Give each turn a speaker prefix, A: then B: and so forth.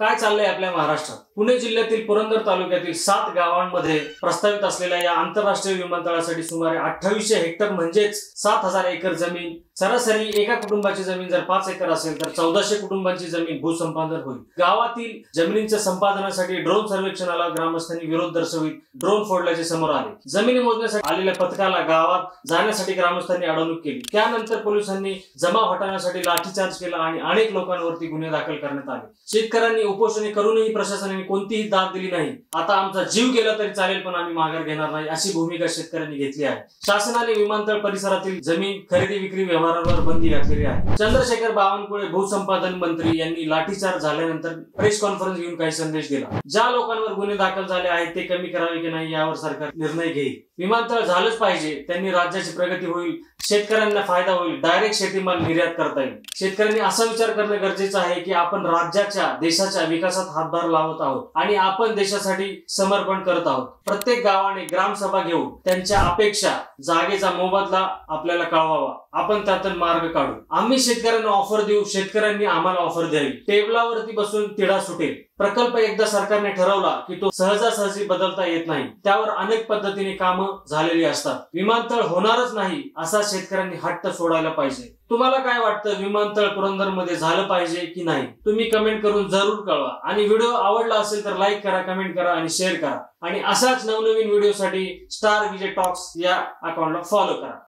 A: काय चाललंय आपल्या महाराष्ट्रात? पुणे जिल्ह्यातील पुरंदर तालुक्यातील 7 गावांमध्ये प्रस्तावित असलेल्या या आंतरराष्ट्रीय विमानतळासाठी सुमारे 2800 हेक्टर म्हणजेच 7000 एकर जमीन, सरासरी एका कुटुंबाची जमीन जर 5 एकर असेल तर 1400 कुटुंबांची जमीन भूसंपादन होईल। गावातील जमिनींच्या संपादनासाठी ड्रोन सर्वेक्षणाला ग्रामस्थांनी विरोध दर्शवित ड्रोन फोडल्याचे समोर आले। जमिनी मोजण्यासाठी आलेल्या पथकाला गावात जाण्यासाठी ग्रामस्थांनी अडवणूक केली। त्यानंतर पोलिसांनी जमाव हटवण्यासाठी लाठीचार्ज केला आणि अनेक लोकांवरती गुन्हे दाखल करण्यात आले। शेतकऱ्यांनी उपोषणे करूनही प्रशासनाने कोणतीही दाद दिली नाही। आता आमचा जीव गेला तरी चालेल पण आम्ही माघार घेणार नाही अशी भूमिका शेतकऱ्यांनी घेतली आहे। शासनाने विमानतळ परिसरातील जमीन खरेदी विक्री व्यवहारावर बंदी घातलेली आहे। चंद्रशेखर बावनकुळे भूसंपादन मंत्री यांनी लाठीचार्ज झाल्यानंतर प्रेस कॉन्फरन्स घेऊन काही संदेश दिला। ज्या लोकांवर गुन्हे दाखल झाले आहेत ते कमी करावे की नाही यावर सरकार निर्णय घेईल। विमानतळ झालंच पाहिजे, त्यांनी राज्याची प्रगती होईल, शेतकऱ्यांना फायदा होईल, डायरेक्ट शेतीमाल निर्यात करता येईल। शेतकऱ्यांनी असा विचार करणं गरजेचं आहे की आपण राज्याच्या देशाच्या विकासात हातभार लावत आहोत आणि आपण देशासाठी समर्पण करत आहोत। प्रत्येक गावाने ग्रामसभा घेऊन त्यांच्या अपेक्षा जागेचा मोबदला आपल्याला कळवावा, आपण त्यातून मार्ग काढू। आम्ही शेतकऱ्यांना ऑफर देऊ, शेतकऱ्यांनी आम्हाला ऑफर द्यावी। टेबलावरती बसून तिढा सुटेल। प्रकल्प एकदा सरकारने ठरवला की तो सहजासहजी बदलता येत नाही, त्यावर अनेक पद्धतीने कामं झालेली असतात। विमानतळ होणारच नाही असा शेतकऱ्यांनी हट्ट सोडायला पाहिजे। तुम्हाला काय वाटतं, विमानतळ पुरंदर मध्ये झालं पाहिजे की नाही? तुम्ही कमेंट करून जरूर कळवा आणि व्हिडिओ आवडला असेल तर लाईक करा, कमेंट करा आणि शेअर करा आणि अशाच नवनवीन व्हिडिओसाठी स्टार विजय टॉक्स या अकाउंटला फॉलो करा।